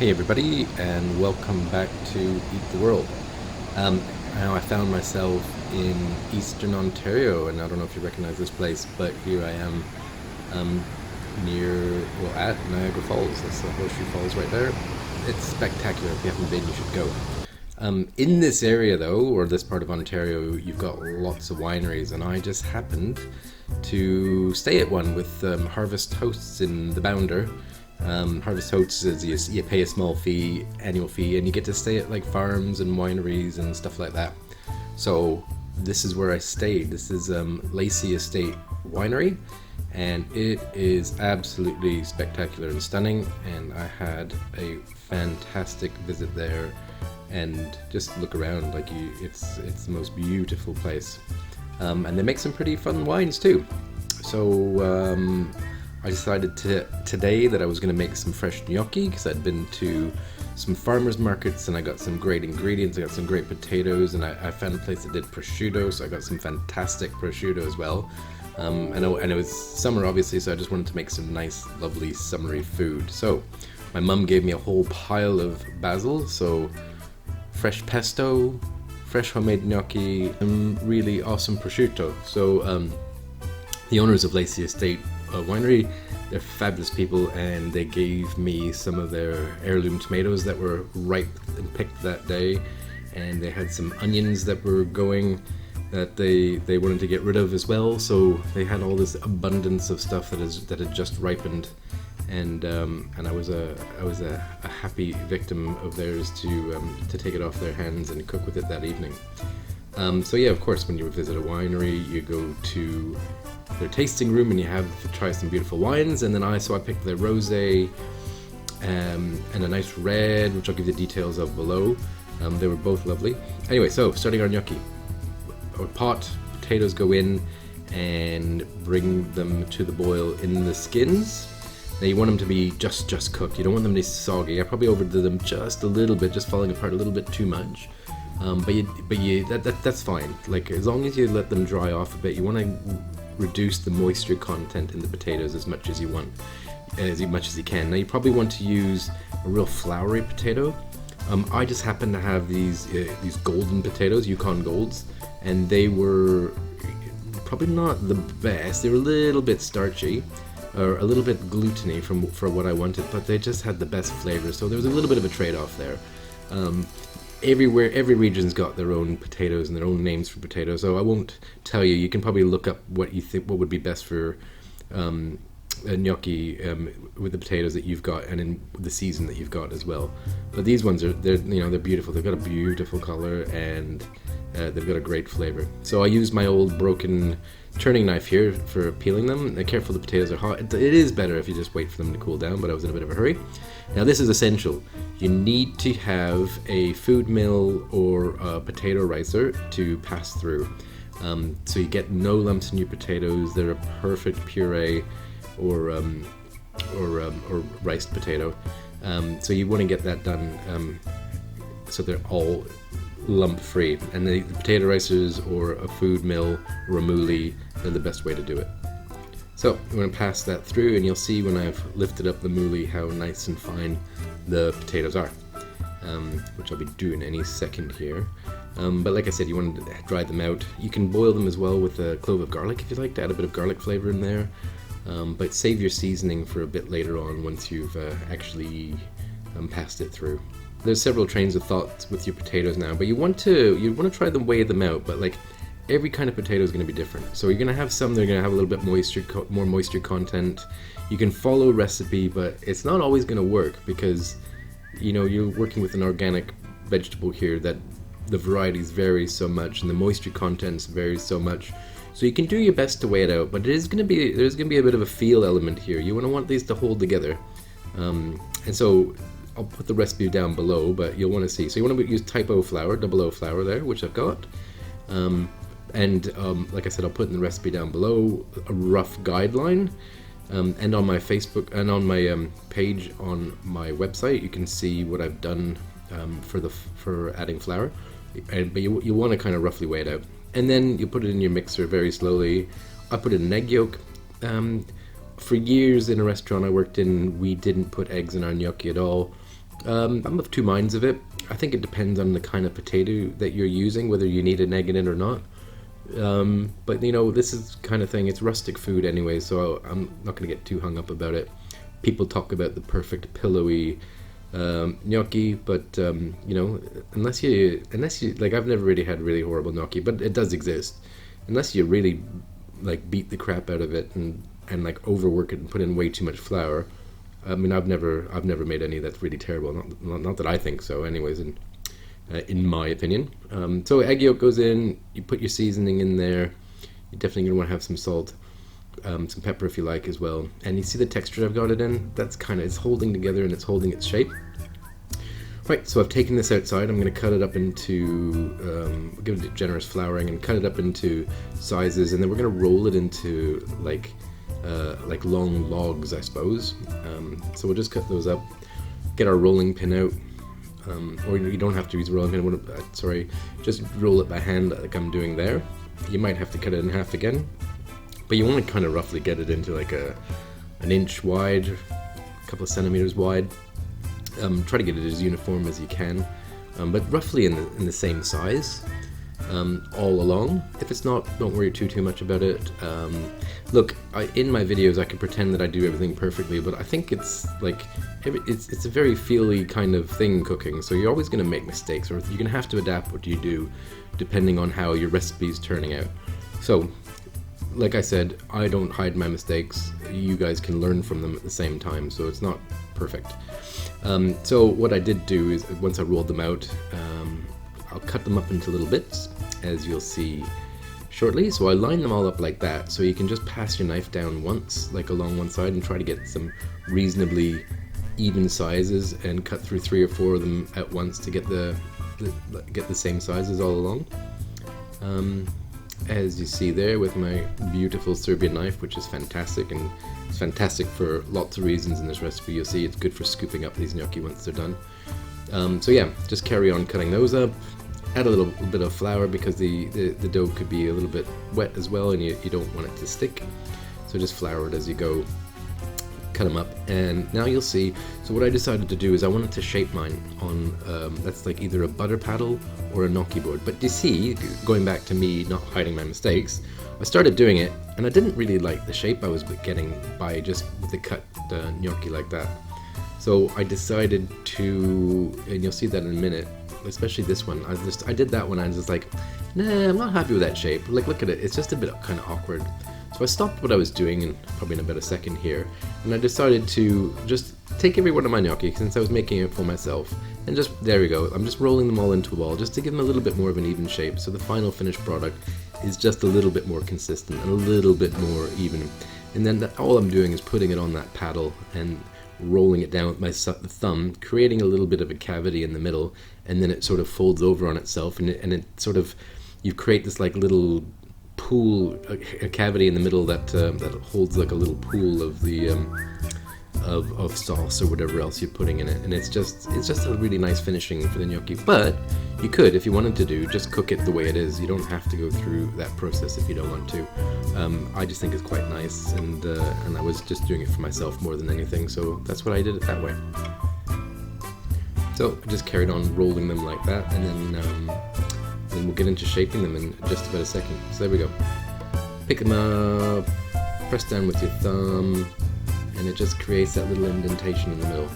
Hey everybody, and welcome back to Eat the World. Now I found myself in Eastern Ontario, and I don't know if you recognize this place, but here I am um, at Niagara Falls. That's the Horseshoe Falls right there. It's spectacular. If you haven't been, you should go. In this area, though, or this part of Ontario, you've got lots of wineries, and I just happened to stay at one with Harvest Hosts in the Bounder. Harvest Hosts is you pay a small fee, annual fee, and you get to stay at like farms and wineries and stuff like that. So this is where I stayed. This is Lacey Estate Winery, and it is absolutely spectacular and stunning. And I had a fantastic visit there, and just look around, like it's the most beautiful place. And they make some pretty fun wines too. So I decided today that I was going to make some fresh gnocchi because I'd been to some farmers markets and I got some great ingredients. I got some great potatoes, and I found a place that did prosciutto, so I got some fantastic prosciutto as well. And it was summer, obviously, so I just wanted to make some nice, lovely, summery food. So my mum gave me a whole pile of basil, so fresh pesto, fresh homemade gnocchi, and really awesome prosciutto. So the owners of Lacey Estate Winery, they're fabulous people, and they gave me some of their heirloom tomatoes that were ripe and picked that day, and they had some onions that were going that they wanted to get rid of as well. So they had all this abundance of stuff that had just ripened, and I was a happy victim of theirs to take it off their hands and cook with it that evening. So yeah, of course, when you visit a winery, you go to their tasting room and you have to try some beautiful wines. And then I picked their rosé and a nice red, which I'll give you the details of below. They were both lovely. Anyway, so starting our gnocchi. Our pot, potatoes go in and bring them to the boil in the skins. Now you want them to be just cooked. You don't want them to be soggy. I probably overdid them just a little bit, just falling apart a little bit too much. That's fine. Like, as long as you let them dry off a bit, you want to reduce the moisture content in the potatoes as much as you want, as much as you can. Now you probably want to use a real floury potato. I just happen to have these golden potatoes, Yukon Golds, and they were probably not the best. They were a little bit starchy, or a little bit gluteny for what I wanted, but they just had the best flavor. So there was a little bit of a trade-off there. Every region's got their own potatoes and their own names for potatoes, so I won't tell you. You can probably look up what you think what would be best for a gnocchi with the potatoes that you've got and in the season that you've got as well. But these ones they're beautiful. They've got a beautiful color, and they've got a great flavor. So I used my old broken turning knife here for peeling them. Careful, the potatoes are hot. It is better if you just wait for them to cool down, but I was in a bit of a hurry. Now this is essential. You need to have a food mill or a potato ricer to pass through. So you get no lumps in your potatoes. They're a perfect puree or riced potato. So you want to get that done so they're all lump free. And the potato ricers or a food mill or a moolie are the best way to do it. So I'm going to pass that through, and you'll see when I've lifted up the moolie how nice and fine the potatoes are, which I'll be doing any second here. But like I said, you want to dry them out. You can boil them as well with a clove of garlic if you like to add a bit of garlic flavor in there. But save your seasoning for a bit later on once you've actually passed it through. There's several trains of thought with your potatoes now, but you want to try to weigh them out. But like, every kind of potato is going to be different. So you're going to have some that are going to have a little bit more moisture content. You can follow a recipe, but it's not always going to work because you're working with an organic vegetable here that the varieties vary so much and the moisture contents vary so much. So you can do your best to weigh it out, but there's going to be a bit of a feel element here. You want these to hold together, and so I'll put the recipe down below, but you'll want to see. So you want to use type O flour, double O flour there, which I've got. Like I said, I'll put in the recipe down below, a rough guideline, and on my Facebook and on my page on my website, you can see what I've done for adding flour. But you want to kind of roughly weigh it out, and then you put it in your mixer very slowly. I put in an egg yolk. For years in a restaurant I worked in, we didn't put eggs in our gnocchi at all. I'm of two minds of it. I think it depends on the kind of potato that you're using, whether you need an egg in it or not. But you know, this is kind of thing, it's rustic food anyway, so I'm not going to get too hung up about it. People talk about the perfect pillowy gnocchi, but you know, unless you like, I've never really had really horrible gnocchi, but it does exist. Unless you really like beat the crap out of it and like overwork it and put in way too much flour. I mean, I've never made any that's really terrible. Not that I think so, anyways. In my opinion. So egg yolk goes in. You put your seasoning in there. You're definitely gonna want to have some salt, some pepper if you like as well. And you see the texture I've got it in. That's kind of, it's holding together and it's holding its shape. Right. So I've taken this outside. I'm gonna cut it up into, give it generous flouring and cut it up into sizes, and then we're gonna roll it into like long logs, I suppose. So we'll just cut those up, get our rolling pin out, or you don't have to use a rolling pin, sorry, just roll it by hand like I'm doing there. You might have to cut it in half again, but you want to kind of roughly get it into like an inch wide, a couple of centimeters wide. Try to get it as uniform as you can, but roughly in the same size. All along. If it's not, don't worry too much about it. Look, in my videos I can pretend that I do everything perfectly, but I think it's like it's a very feely kind of thing, cooking, so you're always going to make mistakes, or you're going to have to adapt what you do depending on how your recipe's turning out. So like I said, I don't hide my mistakes. You guys can learn from them at the same time, so it's not perfect. So what I did do is, once I rolled them out, I'll cut them up into little bits, as you'll see shortly. So I line them all up like that, so you can just pass your knife down once, like along one side, and try to get some reasonably even sizes, and cut through 3 or 4 of them at once to get the same sizes all along. As you see there with my beautiful Serbian knife, which is fantastic, and it's fantastic for lots of reasons in this recipe. You'll see it's good for scooping up these gnocchi once they're done. So yeah, just carry on cutting those up. Add a little bit of flour because the dough could be a little bit wet as well, and you don't want it to stick. So just flour it as you go. Cut them up, and now you'll see. So what I decided to do is I wanted to shape mine on that's like either a butter paddle or a gnocchi board. But you see, going back to me not hiding my mistakes, I started doing it and I didn't really like the shape I was getting by just with the cut gnocchi like that. So I decided to, and you'll see that in a minute, especially this one, I did that one, I was just like, nah, I'm not happy with that shape. Like, look at it, it's just a bit kind of awkward. So I stopped what I was doing, and probably in about a second here, and I decided to just take every one of my gnocchi, since I was making it for myself, and just, there we go, I'm just rolling them all into a ball, just to give them a little bit more of an even shape, so the final finished product is just a little bit more consistent, and a little bit more even. And then all I'm doing is putting it on that paddle, and rolling it down with my thumb, creating a little bit of a cavity in the middle, and then it sort of folds over on itself, and it sort of, you create this like little pool, a cavity in the middle that holds like a little pool of the of sauce or whatever else you're putting in it, and it's just a really nice finishing for the gnocchi. But you could, if you wanted to just cook it the way it is. You don't have to go through that process if you don't want to. I just think it's quite nice, and I was just doing it for myself more than anything, so that's what I did it that way. So I just carried on rolling them like that, and then we'll get into shaping them in just about a second. So there we go. Pick them up, press down with your thumb, and it just creates that little indentation in the middle.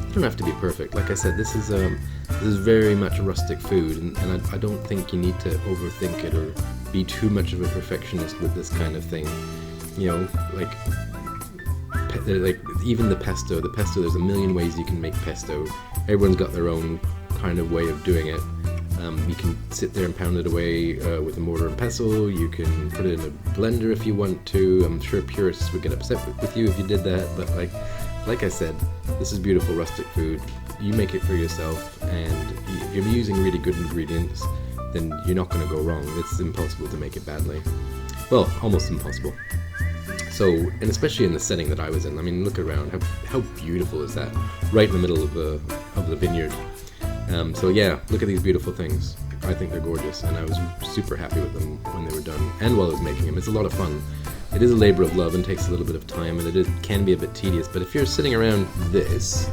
You don't have to be perfect. Like I said, this is very much rustic food, and I don't think you need to overthink it or be too much of a perfectionist with this kind of thing. You know, like even the pesto, there's a million ways you can make pesto. Everyone's got their own kind of way of doing it. You can sit there and pound it away with a mortar and pestle. You can put it in a blender if you want to. I'm sure purists would get upset with you if you did that, but like I said, this is beautiful rustic food. You make it for yourself, and if you're using really good ingredients, then you're not going to go wrong. It's impossible to make it badly. Well, almost impossible. So, and especially in the setting that I was in, I mean, look around, how beautiful is that? Right in the middle of the vineyard. So yeah, look at these beautiful things. I think they're gorgeous, and I was super happy with them when they were done, and while I was making them. It's a lot of fun. It is a labor of love and takes a little bit of time, and can be a bit tedious, but if you're sitting around this,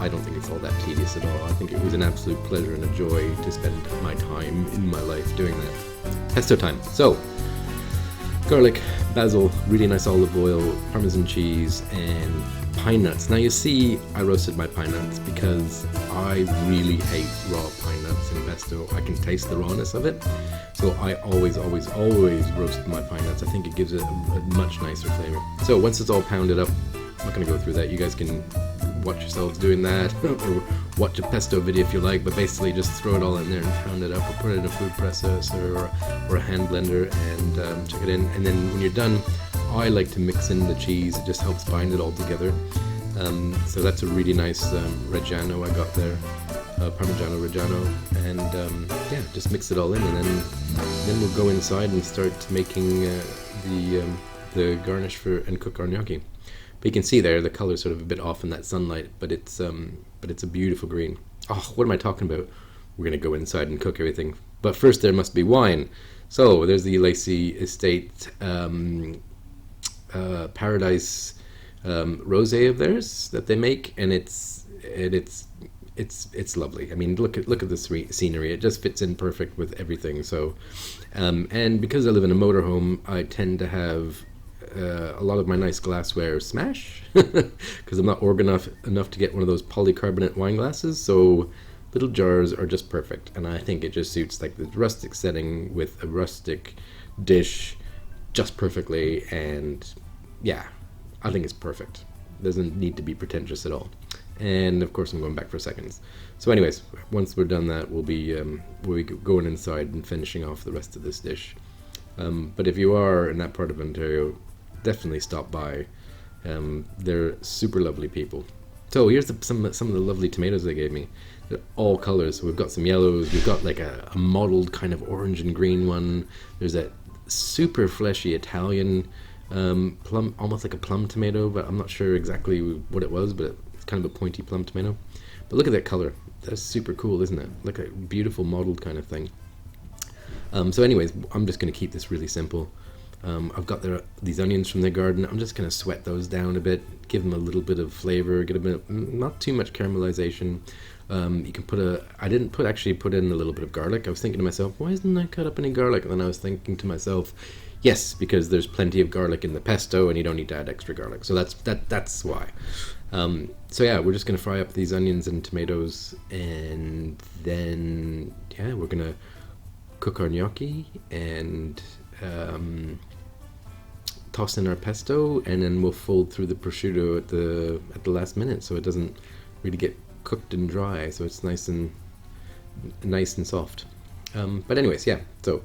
I don't think it's all that tedious at all. I think it was an absolute pleasure and a joy to spend my time in my life doing that. Pesto time. So, garlic, basil, really nice olive oil, Parmesan cheese, and pine nuts. Now you see I roasted my pine nuts because I really hate raw pine nuts in pesto. I can taste the rawness of it. So I always roast my pine nuts. I think it gives it a much nicer flavor. So once it's all pounded up, I'm not going to go through that. You guys can watch yourselves doing that or watch a pesto video if you like, but basically just throw it all in there and pound it up or put it in a food processor or a hand blender and chuck it in. And then when you're done, I like to mix in the cheese. It just helps bind it all together. So that's a really nice Reggiano I got there, Parmigiano Reggiano, and yeah, just mix it all in, and then we'll go inside and start making the garnish for and cook our gnocchi. But you can see there the color's sort of a bit off in that sunlight, but it's a beautiful green. Oh, what am I talking about? We're gonna go inside and cook everything, but first there must be wine. So there's the Lacey Estate Paradise rosé of theirs that they make, and it's lovely. I mean, look at the scenery. It just fits in perfect with everything. So, and because I live in a motorhome, I tend to have a lot of my nice glassware smash because I'm not organized enough to get one of those polycarbonate wine glasses. So little jars are just perfect, and I think it just suits like the rustic setting with a rustic dish just perfectly. And yeah, I think it's perfect. Doesn't need to be pretentious at all. And of course I'm going back for seconds. So anyways, once we're done that, we'll be going inside and finishing off the rest of this dish. But if you are in that part of Ontario, definitely stop by. They're super lovely people. So here's some of the lovely tomatoes they gave me. They're all colors. So we've got some yellows, we've got like a mottled kind of orange and green one. There's that super fleshy Italian plum, almost like a plum tomato, but I'm not sure exactly what it was, but it's kind of a pointy plum tomato. But look at that color. That's super cool, isn't it? Like a beautiful mottled kind of thing. So anyways, I'm just going to keep this really simple. I've got these onions from the garden. I'm just going to sweat those down a bit, give them a little bit of flavor, get a bit, not too much caramelization. You can I didn't actually put in a little bit of garlic. I was thinking to myself, why didn't I cut up any garlic? And then I was thinking to myself, yes, because there's plenty of garlic in the pesto and you don't need to add extra garlic. So that's why. So yeah, we're just going to fry up these onions and tomatoes, and then yeah, we're going to cook our gnocchi and toss in our pesto, and then we'll fold through the prosciutto at the last minute, so it doesn't really get cooked and dry, so it's nice and soft. But anyways, yeah, so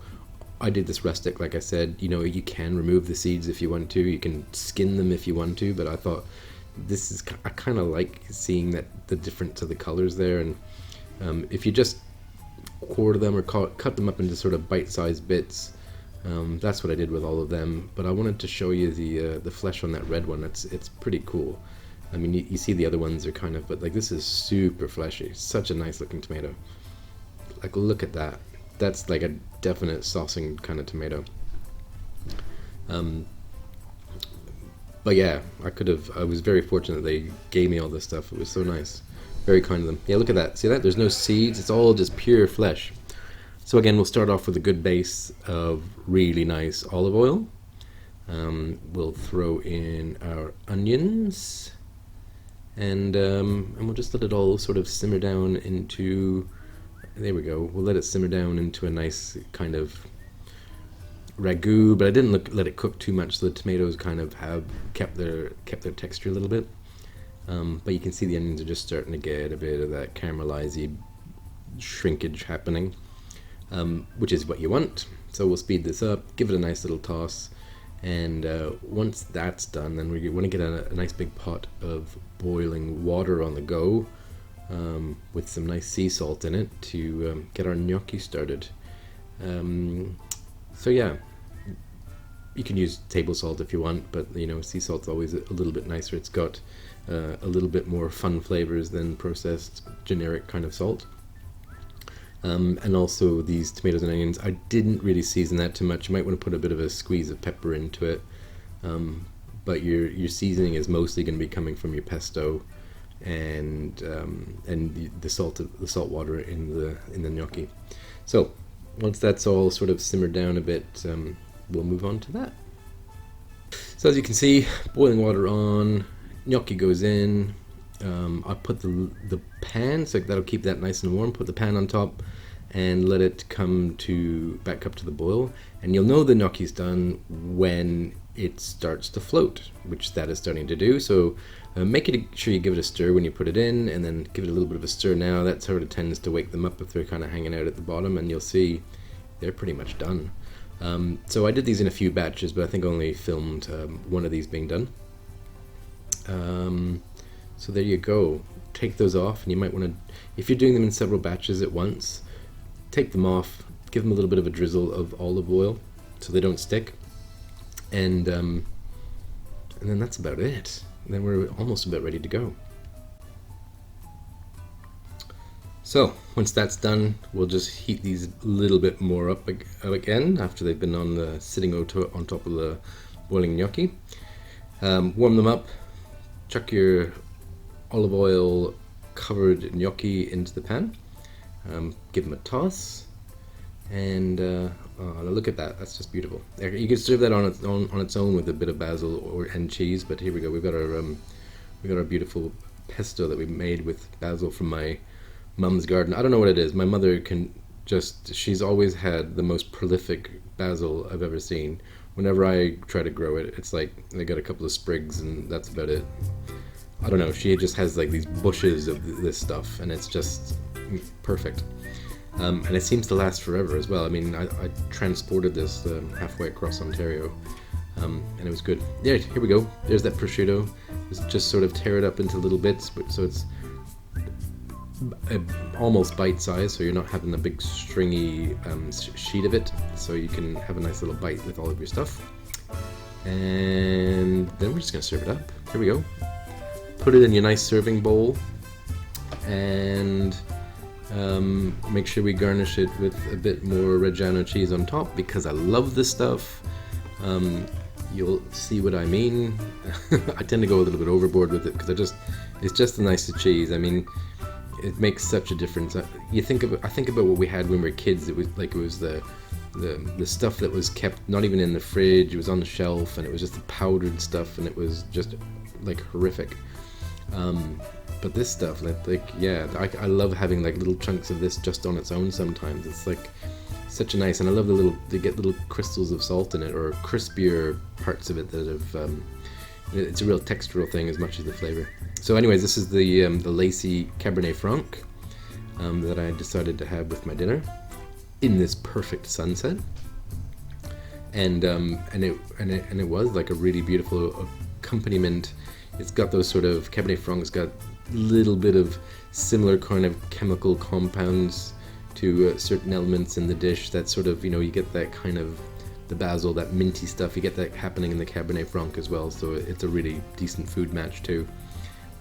I did this rustic, like I said. You know, you can remove the seeds if you want to, you can skin them if you want to, but I thought I kind of like seeing that the difference of the colors there. And if you just quarter them or cut them up into sort of bite-sized bits, that's what I did with all of them. But I wanted to show you the flesh on that red one. It's pretty cool. I mean, you see the other ones are kind of, but like this is super fleshy. Such a nice looking tomato. Like, look at that. That's like a definite saucing kind of tomato. But yeah, I was very fortunate they gave me all this stuff. It was so nice. Very kind of them. Yeah, look at that. See that? There's no seeds. It's all just pure flesh. So again, we'll start off with a good base of really nice olive oil. We'll throw in our onions, and we'll just let it all sort of simmer down into, there we go. We'll let it simmer down into a nice kind of ragu, but I didn't let it cook too much, so the tomatoes kind of have kept their texture a little bit. But you can see the onions are just starting to get a bit of that caramelized shrinkage happening, which is what you want. So we'll speed this up, give it a nice little toss, and once that's done, then we want to get a nice big pot of boiling water on the go, with some nice sea salt in it to get our gnocchi started. So yeah, you can use table salt if you want, but you know, sea salt's always a little bit nicer. It's got a little bit more fun flavors than processed generic kind of salt. And also these tomatoes and onions, I didn't really season that too much. You might want to put a bit of a squeeze of pepper into it, but your seasoning is mostly going to be coming from your pesto and the salt water in the gnocchi. So once that's all sort of simmered down a bit, we'll move on to that. So as you can see, boiling water on, gnocchi goes in. I put the pan, so that'll keep that nice and warm. Put the pan on top and let it come back up to the boil. And you'll know the gnocchi's done when it starts to float, which that is starting to do. So sure you give it a stir when you put it in, and then give it a little bit of a stir now. That sort of tends to wake them up if they're kind of hanging out at the bottom, and you'll see they're pretty much done. So I did these in a few batches, but I think I only filmed one of these being done. So there you go. Take those off, and you might want to, if you're doing them in several batches at once, take them off, give them a little bit of a drizzle of olive oil so they don't stick, and then that's about it. And then we're almost about ready to go. So once that's done, we'll just heat these a little bit more up again after they've been sitting on top of the boiling gnocchi. Warm them up, chuck your olive oil covered gnocchi into the pan, give them a toss, and look at that, that's just beautiful. You can serve that on its own with a bit of basil and cheese, but here we go. We've got our beautiful pesto that we made with basil from my mum's garden. I don't know what it is. My mother she's always had the most prolific basil I've ever seen. Whenever I try to grow it, it's like I got a couple of sprigs and that's about it. I don't know, she just has like these bushes of this stuff, and it's just perfect. And it seems to last forever as well. I mean, I transported this halfway across Ontario, and it was good. Yeah, here we go. There's that prosciutto. Just sort of tear it up into little bits, so it's almost bite-sized, so you're not having a big stringy sheet of it, so you can have a nice little bite with all of your stuff. And then we're just going to serve it up. Here we go. Put it in your nice serving bowl, and make sure we garnish it with a bit more Reggiano cheese on top, because I love this stuff. You'll see what I mean. I tend to go a little bit overboard with it because it's just the nicest cheese. I mean, it makes such a difference. I think about what we had when we were kids. It was the stuff that was kept not even in the fridge. It was on the shelf, and it was just the powdered stuff, and it was just like horrific. But this stuff, I love having like little chunks of this just on its own sometimes. It's like such a nice, and I love they get little crystals of salt in it, or crispier parts of it that have, it's a real textural thing as much as the flavor. So anyways, this is the Lacey Cabernet Franc that I decided to have with my dinner in this perfect sunset. And it was like a really beautiful accompaniment. It's got those sort of, Cabernet Franc's got a little bit of similar kind of chemical compounds to certain elements in the dish that sort of, you get that kind of, the basil, that minty stuff, you get that happening in the Cabernet Franc as well, so it's a really decent food match too.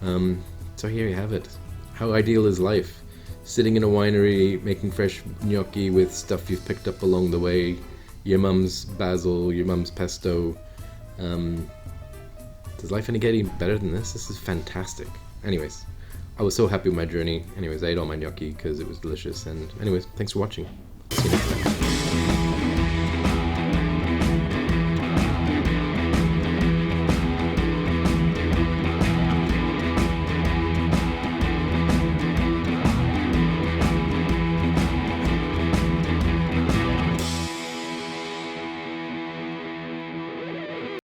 So here you have it. How ideal is life? Sitting in a winery, making fresh gnocchi with stuff you've picked up along the way, your mum's basil, your mum's pesto. Does life get any better than this? This is fantastic. Anyways, I was so happy with my journey. Anyways, I ate all my gnocchi because it was delicious. And anyways, thanks for watching.